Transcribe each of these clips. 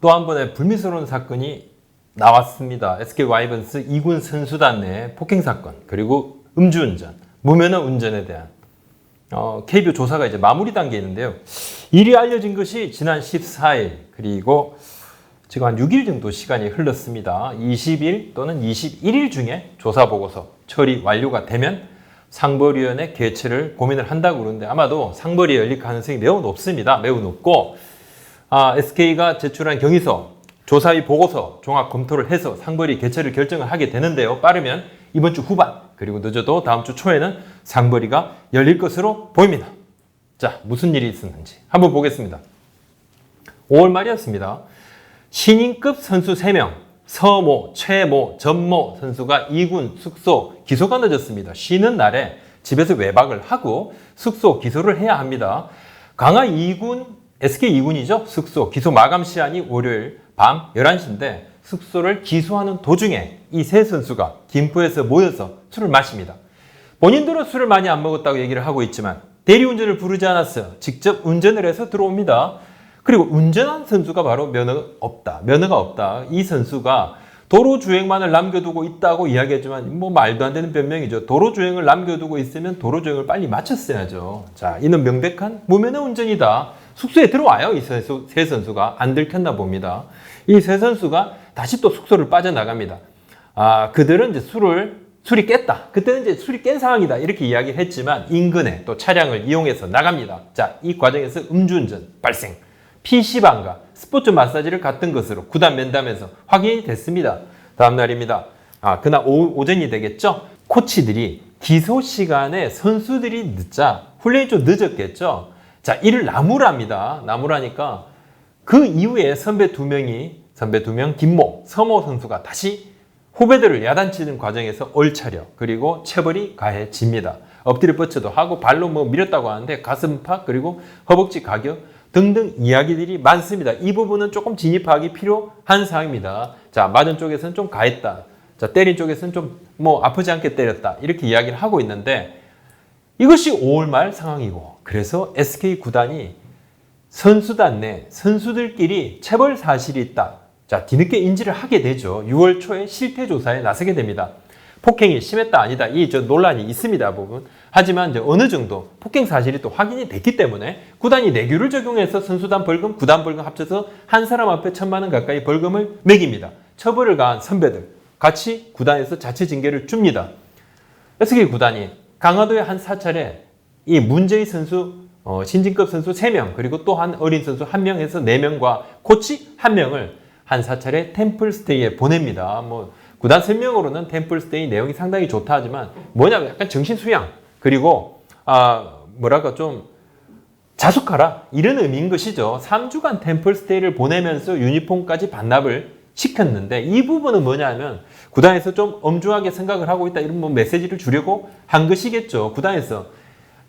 또 한 번의 불미스러운 사건이 나왔습니다. SK 와이번스 2군 선수단 내 폭행 사건, 그리고 음주운전, 무면허 운전에 대한 KBO 조사가 이제 마무리 단계에 있는데요. 일이 알려진 것이 지난 14일, 그리고 지금 한 6일 정도 시간이 흘렀습니다. 20일 또는 21일 중에 조사 보고서 처리 완료가 되면 상벌위원회 개최를 고민을 한다고 그러는데, 아마도 상벌이 열릴 가능성이 매우 높습니다. 매우 높고, SK가 제출한 경위서, 조사위 보고서 종합 검토를 해서 상벌위 개최를 결정을 하게 되는데요. 빠르면 이번 주 후반, 그리고 늦어도 다음 주 초에는 상벌위가 열릴 것으로 보입니다. 자, 무슨 일이 있었는지 한번 보겠습니다. 5월 말이었습니다. 신인급 선수 3명, 서모, 최모, 전모 선수가 2군 숙소 기소가 늦었습니다. 쉬는 날에 집에서 외박을 하고 숙소 기소를 해야 합니다. 강화 2군, SK 2군이죠. 숙소 기소 마감 시한이 월요일 밤 11시인데 숙소를 기소하는 도중에 이 세 선수가 김포에서 모여서 술을 마십니다. 본인들은 술을 많이 안 먹었다고 얘기를 하고 있지만 대리운전을 부르지 않았어요. 직접 운전을 해서 들어옵니다. 그리고 운전한 선수가 바로 면허가 없다. 이 선수가 도로주행만을 남겨두고 있다고 이야기했지만 뭐 말도 안 되는 변명이죠. 도로주행을 남겨두고 있으면 도로주행을 빨리 마쳤어야죠. 자, 이는 명백한 무면허 운전이다. 숙소에 들어와요. 이 세 선수가 안 들켰나 봅니다. 이 세 선수가 다시 또 숙소를 빠져나갑니다. 그들은 이제 술이 깼다. 그때는 이제 술이 깬 상황이다. 이렇게 이야기를 했지만 인근에 또 차량을 이용해서 나갑니다. 자, 이 과정에서 음주운전 발생. PC방과 스포츠 마사지를 갔던 것으로 구단 면담에서 확인이 됐습니다. 다음 날입니다. 그날 오전이 되겠죠? 코치들이 기소 시간에 선수들이 늦자 훈련이 좀 늦었겠죠? 자, 이를 나무랍니다. 나무라니까 그 이후에 선배 두 명, 김모, 서모 선수가 다시 후배들을 야단치는 과정에서 얼차려, 그리고 체벌이 가해집니다. 엎드려 뻗쳐도 하고 발로 밀었다고 하는데 가슴팍, 그리고 허벅지 가격 등등 이야기들이 많습니다. 이 부분은 조금 진입하기 필요한 사항입니다. 자, 맞은 쪽에서는 좀 가했다. 자, 때린 쪽에서는 좀 아프지 않게 때렸다. 이렇게 이야기를 하고 있는데 이것이 5월 말 상황이고, 그래서 SK 구단이 선수단 내 선수들끼리 체벌 사실이 있다. 자, 뒤늦게 인지를 하게 되죠. 6월 초에 실태 조사에 나서게 됩니다. 폭행이 심했다 아니다 이 논란이 있습니다. 부분. 하지만 이제 어느 정도 폭행 사실이 또 확인이 됐기 때문에 구단이 내규를 적용해서 선수단 벌금, 구단 벌금 합쳐서 한 사람 앞에 1,000만 원 가까이 벌금을 매깁니다. 처벌을 가한 선배들 같이 구단에서 자체 징계를 줍니다. SK 구단이 강화도의 한 사찰에 이 문제의 선수, 신진급 선수 3명, 그리고 또 한 어린 선수 1명에서 4명과 코치 1명을 한 사찰에 템플스테이에 보냅니다. 구단 설명으로는 템플스테이 내용이 상당히 좋다 하지만 뭐냐면 약간 정신수양, 그리고 좀 자숙하라 이런 의미인 것이죠. 3주간 템플스테이를 보내면서 유니폼까지 반납을 시켰는데 이 부분은 뭐냐면 구단에서 좀 엄중하게 생각을 하고 있다 이런 메시지를 주려고 한 것이겠죠. 구단에서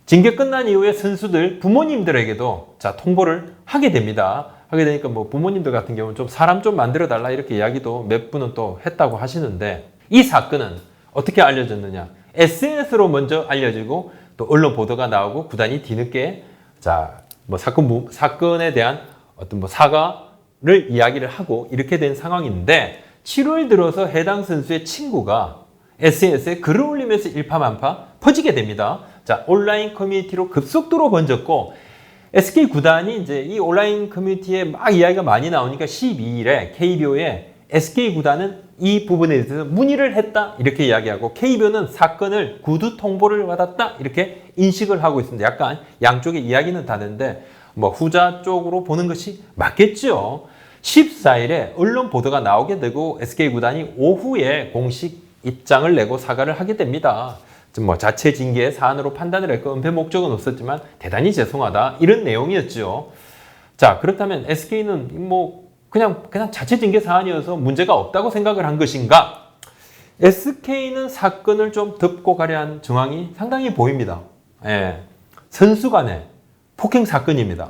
징계 끝난 이후에 선수들 부모님들에게도 통보를 하게 됩니다. 하게 되니까 부모님들 같은 경우는 좀 사람 좀 만들어 달라 이렇게 이야기도 몇 분은 또 했다고 하시는데, 이 사건은 어떻게 알려졌느냐? SNS로 먼저 알려지고 또 언론 보도가 나오고 구단이 뒤늦게 사건에 대한 어떤 사과를 이야기를 하고 이렇게 된 상황인데, 7월 들어서 해당 선수의 친구가 SNS에 글을 올리면서 일파만파 퍼지게 됩니다. 자, 온라인 커뮤니티로 급속도로 번졌고, SK 구단이 이제 이 온라인 커뮤니티에 막 이야기가 많이 나오니까 12일에 KBO에 SK 구단은 이 부분에 대해서 문의를 했다 이렇게 이야기하고, KBO는 사건을 구두 통보를 받았다 이렇게 인식을 하고 있습니다. 약간 양쪽의 이야기는 다른데 후자 쪽으로 보는 것이 맞겠죠. 14일에 언론 보도가 나오게 되고 SK 구단이 오후에 공식 입장을 내고 사과를 하게 됩니다. 자체 징계 사안으로 판단을 했고 은폐 목적은 없었지만 대단히 죄송하다 이런 내용이었죠. 자, 그렇다면 SK는 그냥 자체 징계 사안이어서 문제가 없다고 생각을 한 것인가? SK는 사건을 좀 덮고 가려 한 정황이 상당히 보입니다. 선수 간의 폭행 사건입니다.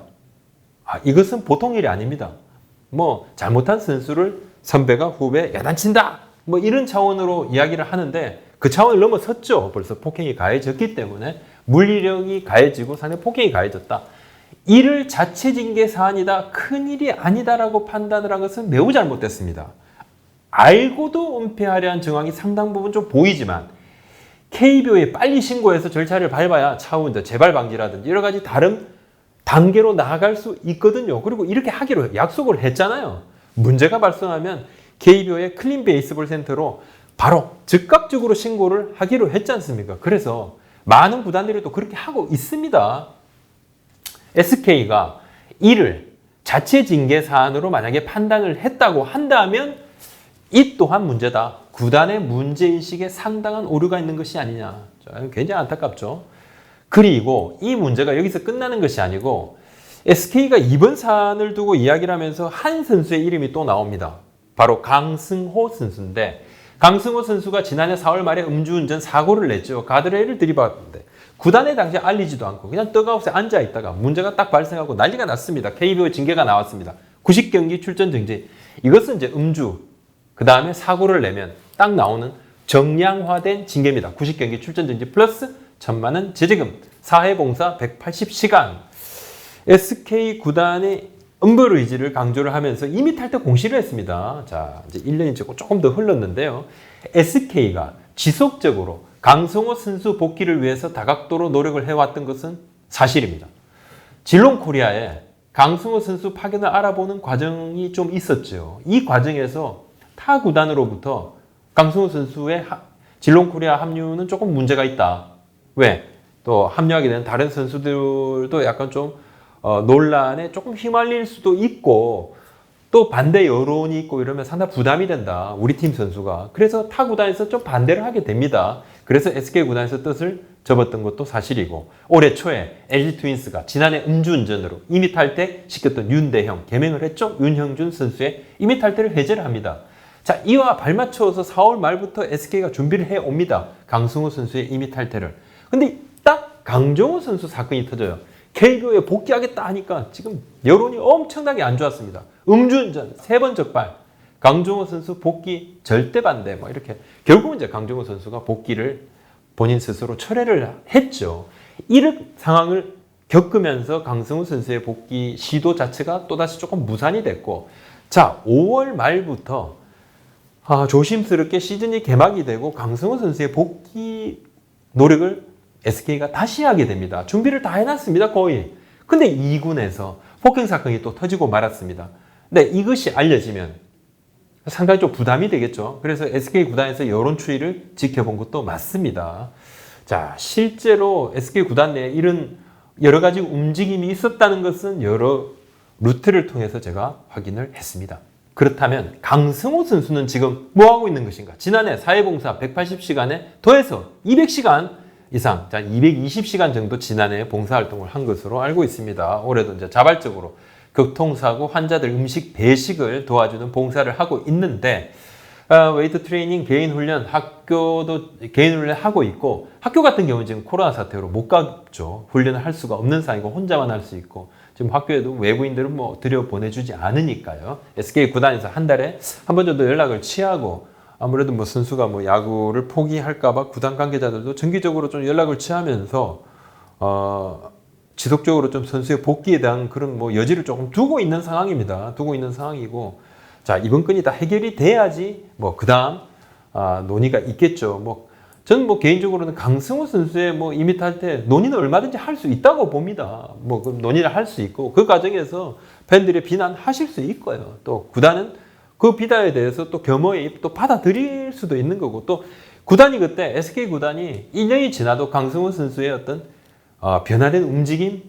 이것은 보통 일이 아닙니다. 잘못한 선수를 선배가 후배 야단친다 이런 차원으로 이야기를 하는데 그 차원을 넘어섰죠. 벌써 폭행이 가해졌기 때문에 물리력이 가해지고 상당히 폭행이 가해졌다. 이를 자체징계 사안이다, 큰일이 아니다라고 판단을 한 것은 매우 잘못됐습니다. 알고도 은폐하려 한 정황이 상당 부분 좀 보이지만 KBO에 빨리 신고해서 절차를 밟아야 차후 이제 재발 방지라든지 여러 가지 다른 단계로 나아갈 수 있거든요. 그리고 이렇게 하기로 약속을 했잖아요. 문제가 발생하면 KBO의 클린 베이스볼 센터로 바로 즉각적으로 신고를 하기로 했지 않습니까? 그래서 많은 구단들이 또 그렇게 하고 있습니다. SK가 이를 자체 징계 사안으로 만약에 판단을 했다고 한다면 이 또한 문제다. 구단의 문제인식에 상당한 오류가 있는 것이 아니냐. 굉장히 안타깝죠. 그리고 이 문제가 여기서 끝나는 것이 아니고 SK가 이번 사안을 두고 이야기를 하면서 한 선수의 이름이 또 나옵니다. 바로 강승호 선수인데 강승호 선수가 지난해 4월 말에 음주운전 사고를 냈죠. 가드레일을 들이받았는데 구단에 당시 알리지도 않고 그냥 떡아웃에 앉아있다가 문제가 딱 발생하고 난리가 났습니다. KBO 징계가 나왔습니다. 90경기 출전 정지. 이것은 이제 음주, 그 다음에 사고를 내면 딱 나오는 정량화된 징계입니다. 90경기 출전 정지 플러스 1,000만 원 제재금, 사회봉사 180시간. SK 구단의 엄벌 의지를 강조를 하면서 이미 탈퇴 공시를 했습니다. 자, 이제 1년이 조금 더 흘렀는데요. SK가 지속적으로 강승호 선수 복귀를 위해서 다각도로 노력을 해왔던 것은 사실입니다. 진롱코리아에 강승호 선수 파견을 알아보는 과정이 좀 있었죠. 이 과정에서 타 구단으로부터 강승호 선수의 진롱코리아 합류는 조금 문제가 있다. 왜? 또 합류하게 된 다른 선수들도 약간 좀 논란에 조금 휘말릴 수도 있고 또 반대 여론이 있고 이러면 상당히 부담이 된다. 우리 팀 선수가. 그래서 타 구단에서 좀 반대를 하게 됩니다. 그래서 SK 구단에서 뜻을 접었던 것도 사실이고 올해 초에 LG 트윈스가 지난해 음주운전으로 임의 탈퇴시켰던 윤대형 개명을 했죠. 윤형준 선수의 임의 탈퇴를 해제를 합니다. 자, 이와 발맞춰서 4월 말부터 SK가 준비를 해옵니다. 강승호 선수의 임의 탈퇴를. 근데 딱 강정호 선수 사건이 터져요. KBO에 복귀하겠다 하니까 지금 여론이 엄청나게 안 좋았습니다. 음주운전 3번 적발, 강정호 선수 복귀 절대 반대, 뭐 이렇게 결국은 이제 강정호 선수가 복귀를 본인 스스로 철회를 했죠. 이런 상황을 겪으면서 강승호 선수의 복귀 시도 자체가 또다시 조금 무산이 됐고, 자 5월 말부터 조심스럽게 시즌이 개막이 되고 강승호 선수의 복귀 노력을 SK가 다시 하게 됩니다. 준비를 다 해놨습니다, 거의. 근데 2군에서 폭행 사건이 또 터지고 말았습니다. 근데 이것이 알려지면 상당히 좀 부담이 되겠죠. 그래서 SK 구단에서 여론 추이를 지켜본 것도 맞습니다. 자, 실제로 SK 구단 내에 이런 여러 가지 움직임이 있었다는 것은 여러 루트를 통해서 제가 확인을 했습니다. 그렇다면 강승호 선수는 지금 뭐 하고 있는 것인가? 지난해 사회봉사 180시간에 더해서 200시간 이상, 220시간 정도 지난해 봉사활동을 한 것으로 알고 있습니다. 올해도 이제 자발적으로 교통사고 환자들 음식 배식을 도와주는 봉사를 하고 있는데, 웨이트 트레이닝, 개인 훈련, 학교도 개인 훈련 하고 있고, 학교 같은 경우는 지금 코로나 사태로 못 가죠. 훈련을 할 수가 없는 상황이고, 혼자만 할 수 있고, 지금 학교에도 외부인들은 뭐 들여보내주지 않으니까요. SK 구단에서 한 달에 한 번 정도 연락을 취하고, 아무래도 뭐 선수가 뭐 야구를 포기할까봐 구단 관계자들도 정기적으로 좀 연락을 취하면서 지속적으로 좀 선수의 복귀에 대한 그런 뭐 여지를 조금 두고 있는 상황입니다. 두고 있는 상황이고, 자 이번 건이 다 해결이 돼야지 뭐 그다음 논의가 있겠죠. 뭐 저는 뭐 개인적으로는 강승호 선수의 뭐 임의 탈퇴 논의는 얼마든지 할 수 있다고 봅니다. 뭐 그 논의를 할 수 있고 그 과정에서 팬들의 비난하실 수 있고요. 또 구단은 그 비단에 대해서 또 겸허히 또 받아들일 수도 있는 거고, 또 구단이 그때 SK 구단이 1년이 지나도 강승호 선수의 어떤 변화된 움직임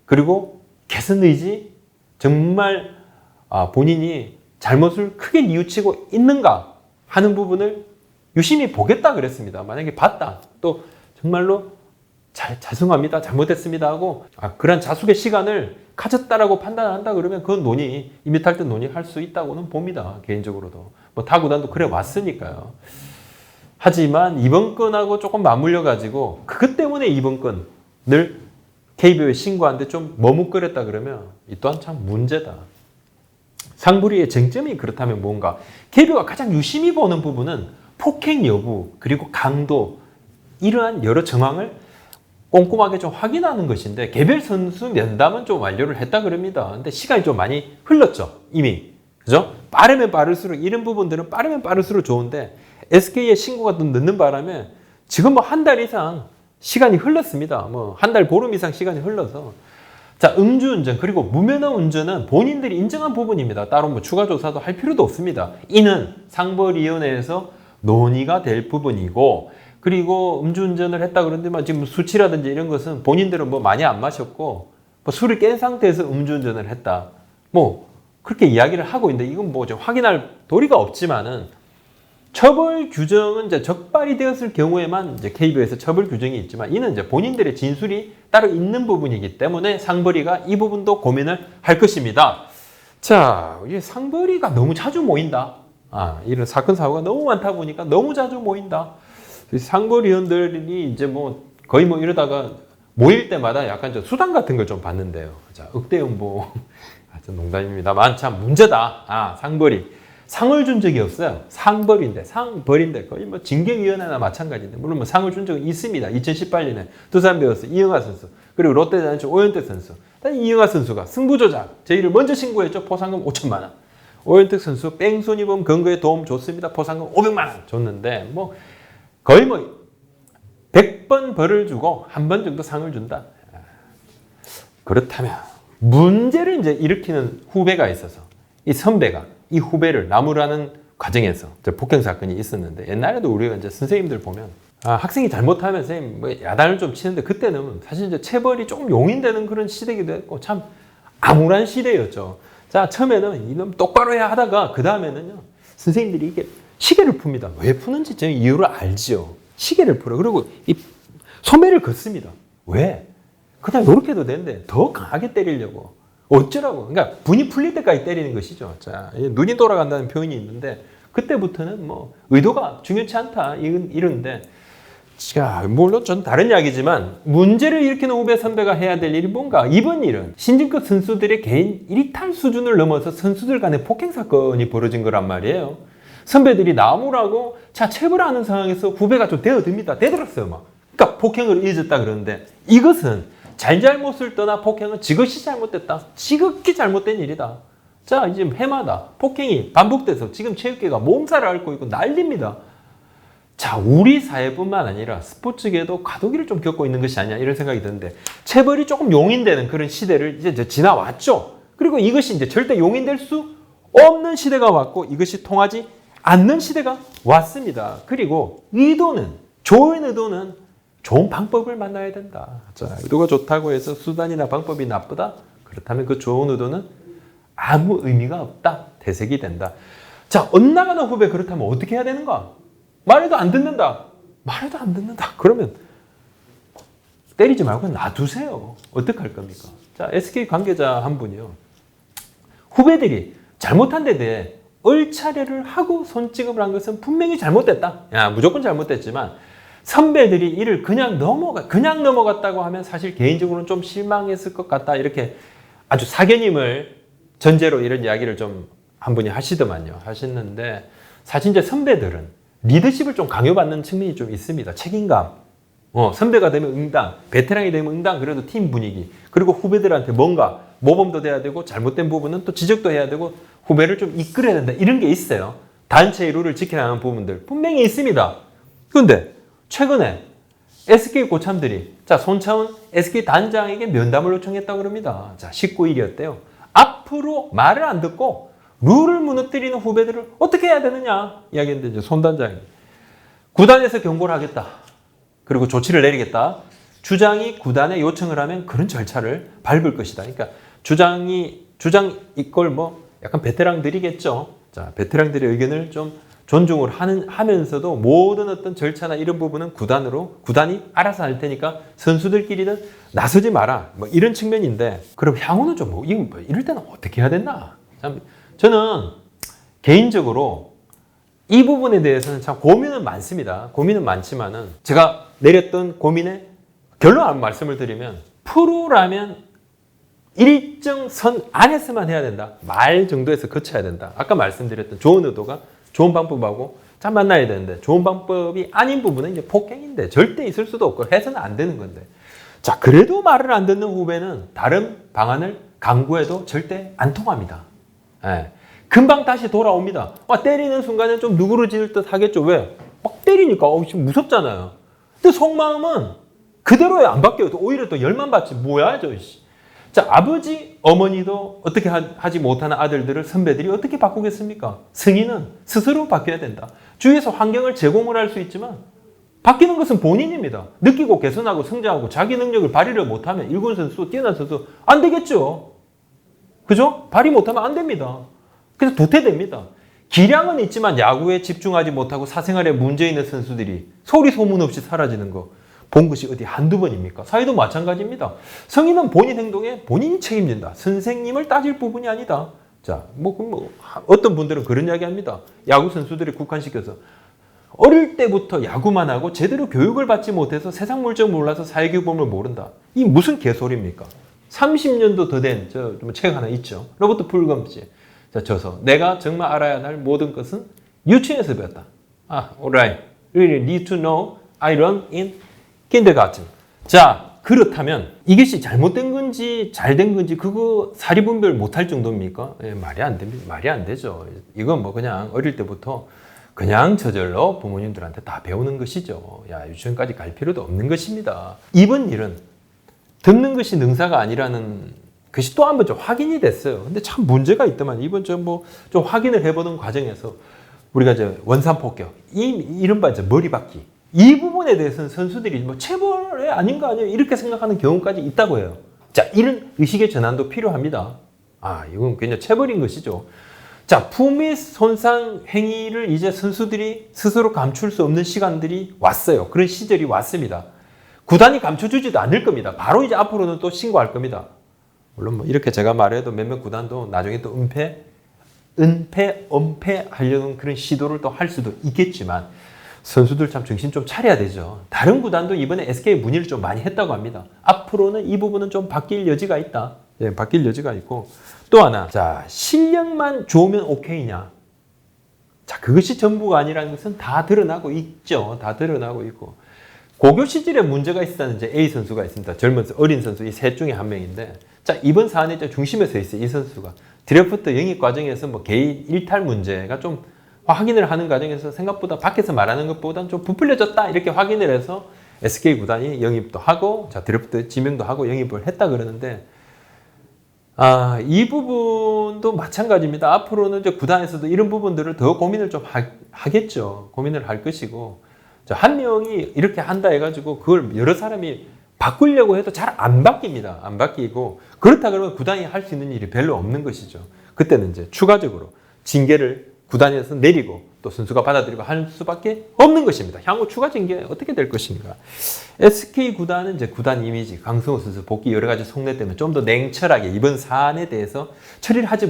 그리고 개선 의지, 정말 본인이 잘못을 크게 뉘우치고 있는가 하는 부분을 유심히 보겠다 그랬습니다. 만약에 봤다, 또 정말로 죄송합니다, 잘못했습니다 하고 그런 자숙의 시간을 가졌다라고 판단한다 그러면 그건 논의, 임의 탈퇴 논의할 수 있다고는 봅니다. 개인적으로도 뭐 타 구단도 그래 왔으니까요. 하지만 이번 건하고 조금 맞물려 가지고 그것 때문에 이번 건을 KBO에 신고하는데 좀 머뭇거렸다 그러면 이 또한 참 문제다. 상부리의 쟁점이 그렇다면 뭔가? KBO가 가장 유심히 보는 부분은 폭행 여부 그리고 강도, 이러한 여러 정황을 꼼꼼하게 좀 확인하는 것인데 개별 선수 면담은 좀 완료를 했다 그럽니다. 근데 시간이 좀 많이 흘렀죠. 이미. 그죠? 빠르면 빠를수록 이런 부분들은 빠르면 빠를수록 좋은데 SK의 신고가 좀 늦는 바람에 지금 뭐 한 달 이상 시간이 흘렀습니다. 뭐 한 달 보름 이상 시간이 흘러서 자, 음주운전 그리고 무면허 운전은 본인들이 인정한 부분입니다. 따로 뭐 추가 조사도 할 필요도 없습니다. 이는 상벌위원회에서 논의가 될 부분이고 그리고 음주운전을 했다 그러는데 지금 수치라든지 이런 것은 본인들은 뭐 많이 안 마셨고 뭐 술을 깬 상태에서 음주운전을 했다. 뭐 그렇게 이야기를 하고 있는데 이건 뭐 좀 확인할 도리가 없지만은 처벌 규정은 이제 적발이 되었을 경우에만 이제 KBO에서 처벌 규정이 있지만 이는 이제 본인들의 진술이 따로 있는 부분이기 때문에 상벌위가 이 부분도 고민을 할 것입니다. 자, 이게 상벌위가 너무 자주 모인다. 이런 사건 사고가 너무 많다 보니까 너무 자주 모인다. 상벌위원들이 이제 뭐 거의 뭐 이러다가 모일 때마다 약간 저 수당 같은 걸 좀 받는데요. 자, 억대연보. 농담입니다만 참 문제다. 상벌위. 상을 준 적이 없어요. 상벌인데 거의 뭐 징계위원회나 마찬가지인데 물론 뭐 상을 준 적은 있습니다. 2018년에 두산 베어스 이영하 선수 그리고 롯데자이언츠 오현택 선수. 이영하 선수가 승부조작 제의를 먼저 신고했죠. 포상금 5천만 원. 오현택 선수 뺑소니범 근거에 도움 줬습니다. 포상금 500만 원 줬는데 뭐 거의 뭐 100번 벌을 주고 한 번 정도 상을 준다. 그렇다면 문제를 이제 일으키는 후배가 있어서 이 선배가 이 후배를 나무라는 과정에서 폭행 사건이 있었는데 옛날에도 우리가 이제 선생님들 보면 학생이 잘못하면 선생님 뭐 야단을 좀 치는데 그때는 사실 이제 체벌이 조금 용인되는 그런 시대이기도 했고 참 암울한 시대였죠. 자, 처음에는 이놈 똑바로 해야 하다가 그 다음에는요 선생님들이 이게 시계를 풉니다. 왜 푸는지 저는 이유를 알지요. 시계를 풀어. 그리고 이 소매를 긋습니다. 왜? 그냥 이렇게 해도 되는데 더 강하게 때리려고. 어쩌라고. 그러니까 분이 풀릴 때까지 때리는 것이죠. 자, 눈이 돌아간다는 표현이 있는데 그때부터는 뭐 의도가 중요치 않다. 이런데 자, 물론 전 다른 이야기지만 문제를 일으키는 후배 선배가 해야 될 일이 뭔가. 이번 일은 신진급 선수들의 개인 일탈 수준을 넘어서 선수들 간의 폭행 사건이 벌어진 거란 말이에요. 선배들이 나무라고 체벌하는 상황에서 후배가 좀 대어듭니다. 대들었어요. 막. 그러니까 폭행을 잊었다 그러는데 이것은 잘못을 떠나 폭행은 지극히 잘못됐다. 지극히 잘못된 일이다. 자, 이제 해마다 폭행이 반복돼서 지금 체육계가 몸살을 앓고 있고 난립니다. 자, 우리 사회뿐만 아니라 스포츠계도 과도기를 좀 겪고 있는 것이 아니냐 이런 생각이 드는데 체벌이 조금 용인되는 그런 시대를 이제 지나왔죠. 그리고 이것이 이제 절대 용인될 수 없는 시대가 왔고 이것이 통하지 않는 시대가 왔습니다. 그리고 좋은 의도는 좋은 방법을 만나야 된다. 자, 의도가 좋다고 해서 수단이나 방법이 나쁘다? 그렇다면 그 좋은 의도는 아무 의미가 없다. 퇴색이 된다. 자, 엇나가는 후배 그렇다면 어떻게 해야 되는가? 말해도 안 듣는다. 그러면 때리지 말고 놔두세요. 어떻게 할 겁니까? 자, SK 관계자 한 분이요. 후배들이 잘못한 데 대해 얼차례를 하고 손찌검을 한 것은 분명히 잘못됐다. 무조건 잘못됐지만 선배들이 이를 그냥 넘어갔다고 하면 사실 개인적으로는 좀 실망했을 것 같다. 이렇게 아주 사견임을 전제로 이런 이야기를 좀 한 분이 하시는데 사실 이제 선배들은 리더십을 좀 강요받는 측면이 좀 있습니다. 책임감. 선배가 되면 응당, 베테랑이 되면 응당, 그래도 팀 분위기. 그리고 후배들한테 뭔가 모범도 돼야 되고 잘못된 부분은 또 지적도 해야 되고 후배를 좀 이끌어야 된다. 이런 게 있어요. 단체의 룰을 지켜나가는 부분들 분명히 있습니다. 그런데 최근에 SK 고참들이 손차원 SK 단장에게 면담을 요청했다고 합니다. 19일이었대요. 앞으로 말을 안 듣고 룰을 무너뜨리는 후배들을 어떻게 해야 되느냐 이야기했는데 이제 손 단장이 구단에서 경고를 하겠다. 그리고 조치를 내리겠다. 주장이 구단에 요청을 하면 그런 절차를 밟을 것이다. 그러니까 주장 이걸 뭐 약간 베테랑들이겠죠. 자, 베테랑들의 의견을 좀 존중을 하면서도 모든 어떤 절차나 이런 부분은 구단이 알아서 할 테니까 선수들끼리는 나서지 마라. 뭐 이런 측면인데 그럼 향후는 좀 이럴 때는 어떻게 해야 되나? 참 저는 개인적으로 이 부분에 대해서는 참 고민은 많습니다. 고민은 많지만은 제가 내렸던 고민의 결론 말씀을 드리면 프로라면 일정 선 안에서만 해야 된다. 말 정도에서 그쳐야 된다. 아까 말씀드렸던 좋은 의도가 좋은 방법하고 잘 만나야 되는데 좋은 방법이 아닌 부분은 이제 폭행인데 절대 있을 수도 없고 해서는 안 되는 건데. 자, 그래도 말을 안 듣는 후배는 다른 방안을 강구해도 절대 안 통합니다. 예. 금방 다시 돌아옵니다. 때리는 순간에 좀 누그러질 듯 하겠죠. 왜? 막 때리니까 지금 무섭잖아요. 근데 속마음은 그대로에 안 바뀌어요. 오히려 또 열만 받지. 뭐야, 저. 자, 아버지, 어머니도 어떻게 하지 못하는 아들들을 선배들이 어떻게 바꾸겠습니까? 승인은 스스로 바뀌어야 된다. 주위에서 환경을 제공을 할 수 있지만 바뀌는 것은 본인입니다. 느끼고 개선하고 성장하고 자기 능력을 발휘를 못하면 일군 선수, 뛰어난 선수 안 되겠죠. 그죠? 발휘 못하면 안 됩니다. 그래서 도태됩니다. 기량은 있지만 야구에 집중하지 못하고 사생활에 문제 있는 선수들이 소리 소문 없이 사라지는 거 본 것이 어디 한두 번입니까? 사회도 마찬가지입니다. 성인은 본인 행동에 본인이 책임진다. 선생님을 따질 부분이 아니다. 자, 어떤 분들은 그런 이야기 합니다. 야구 선수들이 국한시켜서 어릴 때부터 야구만 하고 제대로 교육을 받지 못해서 세상 물정 몰라서 사회교육법을 모른다. 이 무슨 개소리입니까? 30년도 더 된 책 하나 있죠. 로버트 풀검지. 자, 저서 내가 정말 알아야 할 모든 것은 유치원에서 배웠다. alright. Really need to know. I learned in kindergarten. 자, 그렇다면 이것이 잘못된 건지 잘된 건지 그거 사리분별 못할 정도입니까? 말이 안 됩니다. 말이 안 되죠. 이건 그냥 어릴 때부터 그냥 저절로 부모님들한테 다 배우는 것이죠. 유치원까지 갈 필요도 없는 것입니다. 이번 일은 듣는 것이 능사가 아니라는 것이 또 한 번 좀 확인이 됐어요. 근데 참 문제가 있더만 이번 좀 확인을 해보는 과정에서 우리가 이제 원산폭격, 이른바 이제 머리박기, 이 부분에 대해서는 선수들이 체벌이 아닌가 아니에요 이렇게 생각하는 경우까지 있다고 해요. 자, 이런 의식의 전환도 필요합니다. 이건 그냥 체벌인 것이죠. 자, 품위 손상 행위를 이제 선수들이 스스로 감출 수 없는 시간들이 왔어요. 그런 시절이 왔습니다. 구단이 감춰주지도 않을 겁니다. 바로 이제 앞으로는 또 신고할 겁니다. 물론 이렇게 제가 말해도 몇몇 구단도 나중에 또 은폐하려는 그런 시도를 또 할 수도 있겠지만 선수들 참 정신 좀 차려야 되죠. 다른 구단도 이번에 SK 문의를 좀 많이 했다고 합니다. 앞으로는 이 부분은 좀 바뀔 여지가 있다. 바뀔 여지가 있고 또 하나, 자, 실력만 좋으면 오케이냐? 자, 그것이 전부가 아니라는 것은 다 드러나고 있죠. 다 드러나고 있고 고교 시절에 문제가 있었다는 이제 A 선수가 있습니다. 어린 선수 이 셋 중에 한 명인데, 자, 이번 사안의 중심에 서 있어요. 이 선수가 드래프트 영입 과정에서 개인 일탈 문제가 좀 확인을 하는 과정에서 생각보다 밖에서 말하는 것보다는 좀 부풀려졌다 이렇게 확인을 해서 SK 구단이 영입도 하고, 자, 드래프트 지명도 하고 영입을 했다 그러는데, 이 부분도 마찬가지입니다. 앞으로는 이제 구단에서도 이런 부분들을 더 고민을 좀 하겠죠. 고민을 할 것이고, 자, 한 명이 이렇게 한다 해가지고 그걸 여러 사람이 바꾸려고 해도 잘 안 바뀝니다. 안 바뀌고, 그렇다 그러면 구단이 할 수 있는 일이 별로 없는 것이죠. 그때는 이제 추가적으로 징계를 구단에서 내리고 또 선수가 받아들이고 할 수밖에 없는 것입니다. 향후 추가 징계 어떻게 될 것인가? SK 구단은 이제 구단 이미지, 강승호 선수 복귀 여러 가지 속내 때문에 좀 더 냉철하게 이번 사안에 대해서 처리를 하지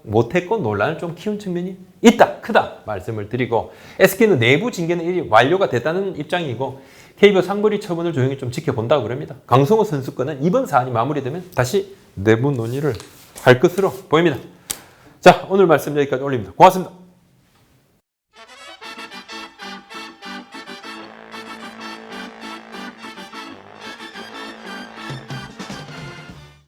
못했고 논란을 좀 키운 측면이 있다, 크다 말씀을 드리고, SK는 내부 징계는 이미 완료가 됐다는 입장이고 KBO 상벌위 처분을 조용히 좀 지켜본다고 그럽니다. 강승호 선수 건은 이번 사안이 마무리되면 다시 내부 논의를 할 것으로 보입니다. 자, 오늘 말씀 여기까지 올립니다. 고맙습니다.